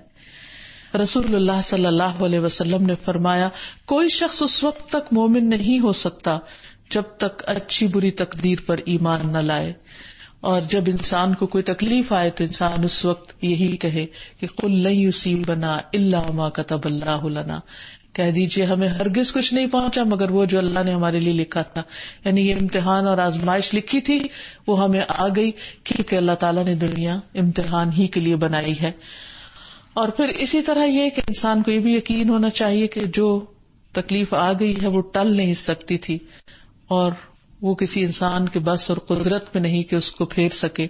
رسول اللہ صلی اللہ علیہ وسلم نے فرمایا، کوئی شخص اس وقت تک مومن نہیں ہو سکتا جب تک اچھی بری تقدیر پر ایمان نہ لائے، اور جب انسان کو کوئی تکلیف آئے تو انسان اس وقت یہی کہے کہ قل لن یصیبنا الا ما کتب اللہ لنا، کہہ دیجئے ہمیں ہرگز کچھ نہیں پہنچا مگر وہ جو اللہ نے ہمارے لیے لکھا تھا۔ یعنی یہ امتحان اور آزمائش لکھی تھی وہ ہمیں آ گئی، کیونکہ اللہ تعالیٰ نے دنیا امتحان ہی کے لیے بنائی ہے۔ اور پھر اسی طرح یہ کہ انسان کو یہ بھی یقین ہونا چاہیے کہ جو تکلیف آ گئی ہے وہ ٹل نہیں سکتی تھی، اور وہ کسی انسان کے بس اور قدرت میں نہیں کہ اس کو پھیر سکے۔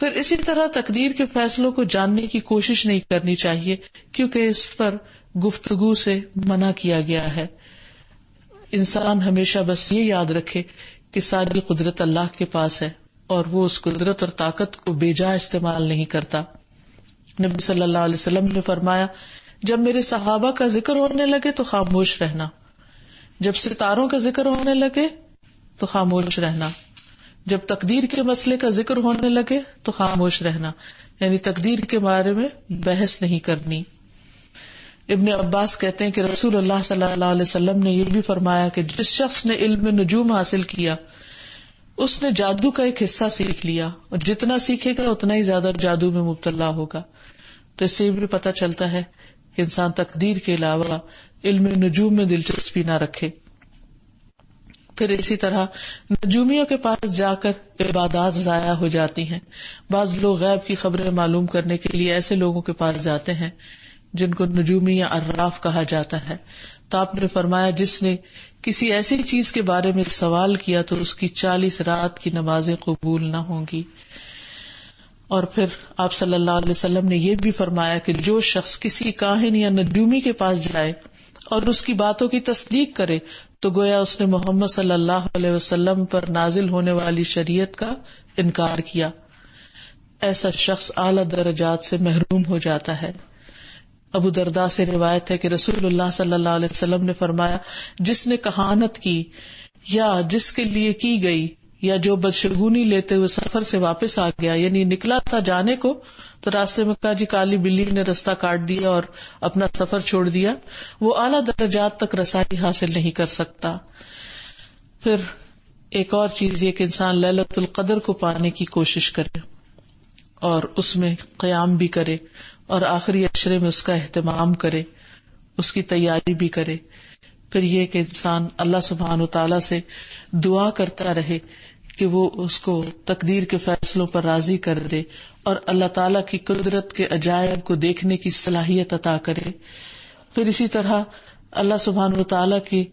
پھر اسی طرح تقدیر کے فیصلوں کو جاننے کی کوشش نہیں کرنی چاہیے، کیونکہ اس پر گفتگو سے منع کیا گیا ہے۔ انسان ہمیشہ بس یہ یاد رکھے کہ ساری قدرت اللہ کے پاس ہے اور وہ اس قدرت اور طاقت کو بے جا استعمال نہیں کرتا۔ نبی صلی اللہ علیہ وسلم نے فرمایا، جب میرے صحابہ کا ذکر ہونے لگے تو خاموش رہنا، جب ستاروں کا ذکر ہونے لگے تو خاموش رہنا، جب تقدیر کے مسئلے کا ذکر ہونے لگے تو خاموش رہنا، یعنی تقدیر کے بارے میں بحث نہیں کرنی۔ ابن عباس کہتے ہیں کہ رسول اللہ صلی اللہ علیہ وسلم نے یہ بھی فرمایا کہ جس شخص نے علم نجوم حاصل کیا اس نے جادو کا ایک حصہ سیکھ لیا، اور جتنا سیکھے گا اتنا ہی زیادہ جادو میں مبتلا ہوگا۔ تو اس سے بھی پتہ چلتا ہے کہ انسان تقدیر کے علاوہ علم نجوم میں دلچسپی نہ رکھے۔ پھر اسی طرح نجومیوں کے پاس جا کر عبادات ضائع ہو جاتی ہیں۔ بعض لوگ غیب کی خبریں معلوم کرنے کے لیے ایسے لوگوں کے پاس جاتے ہیں جن کو نجومی یا عراف کہا جاتا ہے۔ تو آپ نے فرمایا، جس نے کسی ایسی چیز کے بارے میں سوال کیا تو اس کی 40 رات کی نمازیں قبول نہ ہوں گی۔ اور پھر آپ صلی اللہ علیہ وسلم نے یہ بھی فرمایا کہ جو شخص کسی کاہن یا نجومی کے پاس جائے اور اس کی باتوں کی تصدیق کرے تو گویا اس نے محمد صلی اللہ علیہ وسلم پر نازل ہونے والی شریعت کا انکار کیا۔ ایسا شخص اعلیٰ درجات سے محروم ہو جاتا ہے۔ ابو درداء سے روایت ہے کہ رسول اللہ صلی اللہ علیہ وسلم نے فرمایا، جس نے کہانت کی یا جس کے لیے کی گئی یا جو بدشگونی لیتے ہوئے سفر سے واپس آ گیا، یعنی نکلا تھا جانے کو تو راستے میں کہا جی کالی بلی نے رستہ کاٹ دیا اور اپنا سفر چھوڑ دیا، وہ اعلیٰ درجات تک رسائی حاصل نہیں کر سکتا۔ پھر ایک اور چیز یہ کہ انسان لیلۃ القدر کو پانے کی کوشش کرے اور اس میں قیام بھی کرے اور آخری عشرے میں اس کا اہتمام کرے، اس کی تیاری بھی کرے۔ پھر یہ کہ انسان اللہ سبحانہ و تعالیٰ سے دعا کرتا رہے کہ وہ اس کو تقدیر کے فیصلوں پر راضی کر دے اور اللہ تعالیٰ کی قدرت کے عجائب کو دیکھنے کی صلاحیت عطا کرے۔ پھر اسی طرح اللہ سبحانہ و تعالیٰ کی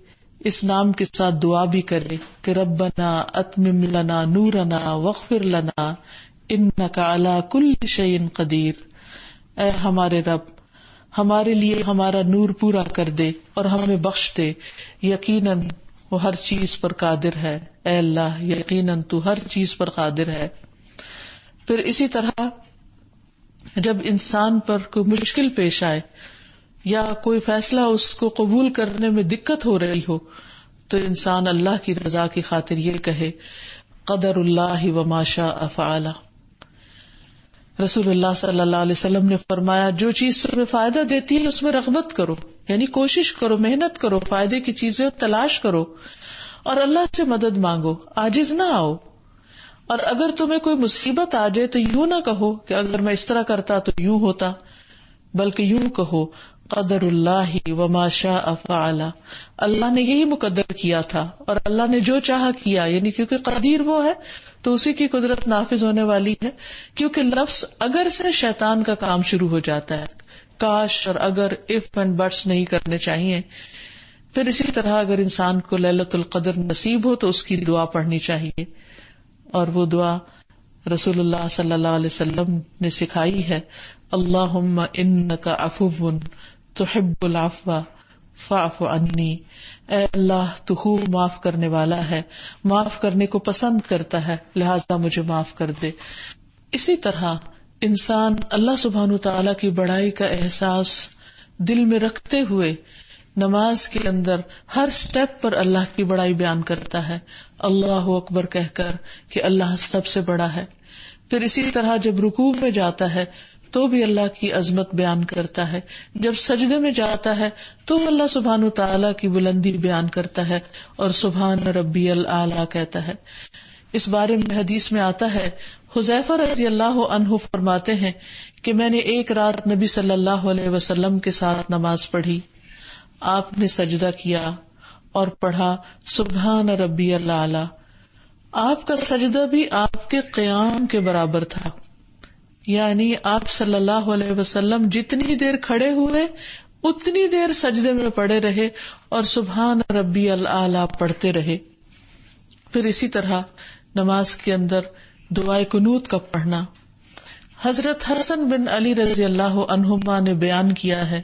اس نام کے ساتھ دعا بھی کرے کہ ربنا اتمم لنا نورنا واغفر لنا انک علی کل شیء قدیر، اے ہمارے رب ہمارے لیے ہمارا نور پورا کر دے اور ہمیں بخش دے، یقیناً وہ ہر چیز پر قادر ہے، اے اللہ یقیناً تو ہر چیز پر قادر ہے۔ پھر اسی طرح جب انسان پر کوئی مشکل پیش آئے یا کوئی فیصلہ اس کو قبول کرنے میں دقت ہو رہی ہو تو انسان اللہ کی رضا کی خاطر یہ کہے قدر اللہ وما شاء فعل. رسول اللہ صلی اللہ علیہ وسلم نے فرمایا جو چیز تمہیں فائدہ دیتی ہے اس میں رغبت کرو، یعنی کوشش کرو، محنت کرو، فائدے کی چیزیں تلاش کرو اور اللہ سے مدد مانگو، عاجز نہ آؤ. اور اگر تمہیں کوئی مصیبت آ جائے تو یوں نہ کہو کہ اگر میں اس طرح کرتا تو یوں ہوتا، بلکہ یوں کہو قدر اللہ وما شاء فعل. اللہ نے یہی مقدر کیا تھا اور اللہ نے جو چاہا کیا، یعنی کیونکہ قدیر وہ ہے تو اسی کی قدرت نافذ ہونے والی ہے. کیونکہ لفظ اگر سے شیطان کا کام شروع ہو جاتا ہے، کاش اور اگر اف اینڈ بٹس نہیں کرنے چاہیے. پھر اسی طرح اگر انسان کو لیلۃ القدر نصیب ہو تو اس کی دعا پڑھنی چاہیے، اور وہ دعا رسول اللہ صلی اللہ علیہ وسلم نے سکھائی ہے، اللہم انک عفو تحب العفو فاعف عنی. اے اللہ تو خوب معاف کرنے والا ہے، معاف کرنے کو پسند کرتا ہے، لہذا مجھے معاف کر دے. اسی طرح انسان اللہ سبحانہ تعالیٰ کی بڑائی کا احساس دل میں رکھتے ہوئے نماز کے اندر ہر سٹیپ پر اللہ کی بڑائی بیان کرتا ہے، اللہ اکبر کہہ کر کہ اللہ سب سے بڑا ہے. پھر اسی طرح جب رکوع میں جاتا ہے تو بھی اللہ کی عظمت بیان کرتا ہے، جب سجدے میں جاتا ہے تو اللہ سبحانہ تعالیٰ کی بلندی بیان کرتا ہے اور سبحان ربی الاعلیٰ کہتا ہے. اس بارے میں حدیث میں آتا ہے، حذیفہ رضی اللہ عنہ فرماتے ہیں کہ میں نے ایک رات نبی صلی اللہ علیہ وسلم کے ساتھ نماز پڑھی. آپ نے سجدہ کیا اور پڑھا سبحان ربی الاعلیٰ. آپ کا سجدہ بھی آپ کے قیام کے برابر تھا، یعنی آپ صلی اللہ علیہ وسلم جتنی دیر کھڑے ہوئے اتنی دیر سجدے میں پڑے رہے اور سبحان ربی الاعلیٰ پڑھتے رہے. پھر اسی طرح نماز کے اندر دعائے قنوت کا پڑھنا. حضرت حسن بن علی رضی اللہ عنہما نے بیان کیا ہے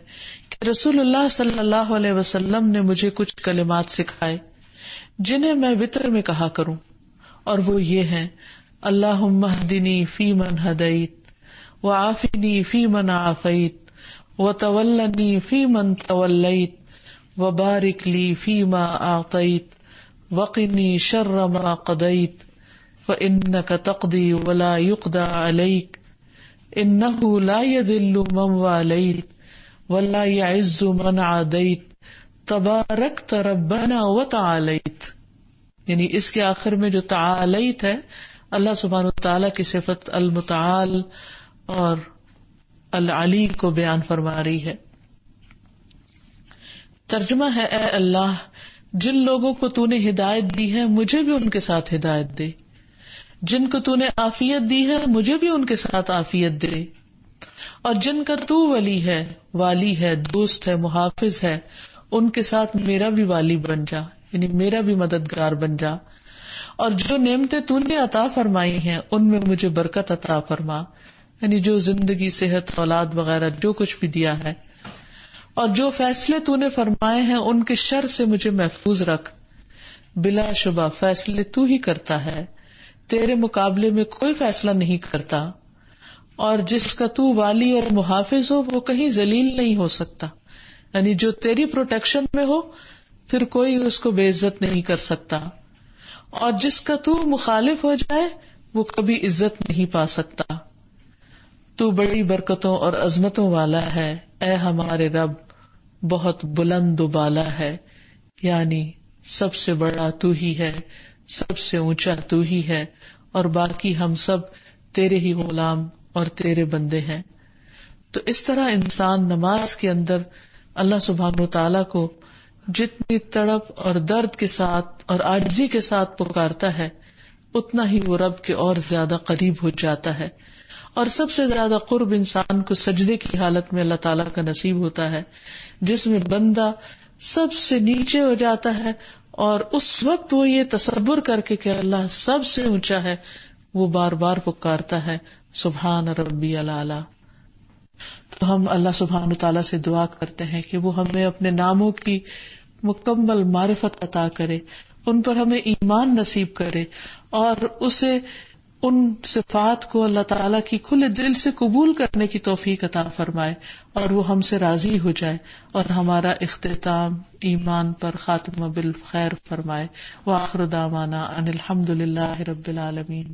کہ رسول اللہ صلی اللہ علیہ وسلم نے مجھے کچھ کلمات سکھائے جنہیں میں وتر میں کہا کروں، اور وہ یہ ہیں، اللہم اہدنی فیمن ہدیت وعافنی فیمن عافیت وتولنی فیمن تولیت وبارک لی فیما اعطیت وقنی شر ما قضیت فانک تقضی ولا یقضی علیک انہ لا یذل من والیت ولا یعز من عادیت تبارکت ربنا وتعالیت. یعنی اس کے آخر میں جو تعالیت ہے اللہ سبحانہ وتعالیٰ کی صفت المتعال اور العلی کو بیان فرما رہی ہے. ترجمہ ہے، اے اللہ جن لوگوں کو تو نے ہدایت دی ہے مجھے بھی ان کے ساتھ ہدایت دے، جن کو تو نے عافیت دی ہے مجھے بھی ان کے ساتھ عافیت دے، اور جن کا تو ولی ہے، والی ہے، دوست ہے، محافظ ہے، ان کے ساتھ میرا بھی والی بن جا، یعنی میرا بھی مددگار بن جا. اور جو نعمتیں تو نے عطا فرمائی ہیں ان میں مجھے برکت عطا فرما، یعنی جو زندگی، صحت، اولاد وغیرہ جو کچھ بھی دیا ہے، اور جو فیصلے تو نے فرمائے ہیں ان کے شر سے مجھے محفوظ رکھ. بلا شبہ فیصلے تو ہی کرتا ہے، تیرے مقابلے میں کوئی فیصلہ نہیں کرتا، اور جس کا تو والی اور محافظ ہو وہ کہیں ذلیل نہیں ہو سکتا، یعنی جو تیری پروٹیکشن میں ہو پھر کوئی اس کو بے عزت نہیں کر سکتا، اور جس کا تو مخالف ہو جائے وہ کبھی عزت نہیں پا سکتا. تو بڑی برکتوں اور عظمتوں والا ہے، اے ہمارے رب بہت بلند و بالا ہے، یعنی سب سے بڑا تو ہی ہے، سب سے اونچا تو ہی ہے، اور باقی ہم سب تیرے ہی غلام اور تیرے بندے ہیں. تو اس طرح انسان نماز کے اندر اللہ سبحانہ وتعالیٰ کو جتنی تڑپ اور درد کے ساتھ اور عاجزی کے ساتھ پکارتا ہے اتنا ہی وہ رب کے اور زیادہ قریب ہو جاتا ہے. اور سب سے زیادہ قرب انسان کو سجدے کی حالت میں اللہ تعالیٰ کا نصیب ہوتا ہے، جس میں بندہ سب سے نیچے ہو جاتا ہے، اور اس وقت وہ یہ تصور کر کے کہ اللہ سب سے اونچا ہے وہ بار بار پکارتا ہے سبحان ربی الاعلیٰ. تو ہم اللہ سبحانہ تعالیٰ سے دعا کرتے ہیں کہ وہ ہمیں اپنے ناموں کی مکمل معرفت عطا کرے، ان پر ہمیں ایمان نصیب کرے، اور اسے ان صفات کو اللہ تعالیٰ کی کھلے دل سے قبول کرنے کی توفیق عطا فرمائے اور وہ ہم سے راضی ہو جائے اور ہمارا اختتام ایمان پر خاتمہ بالخیر فرمائے. وآخر دعوانا ان الحمد للہ رب العالمین.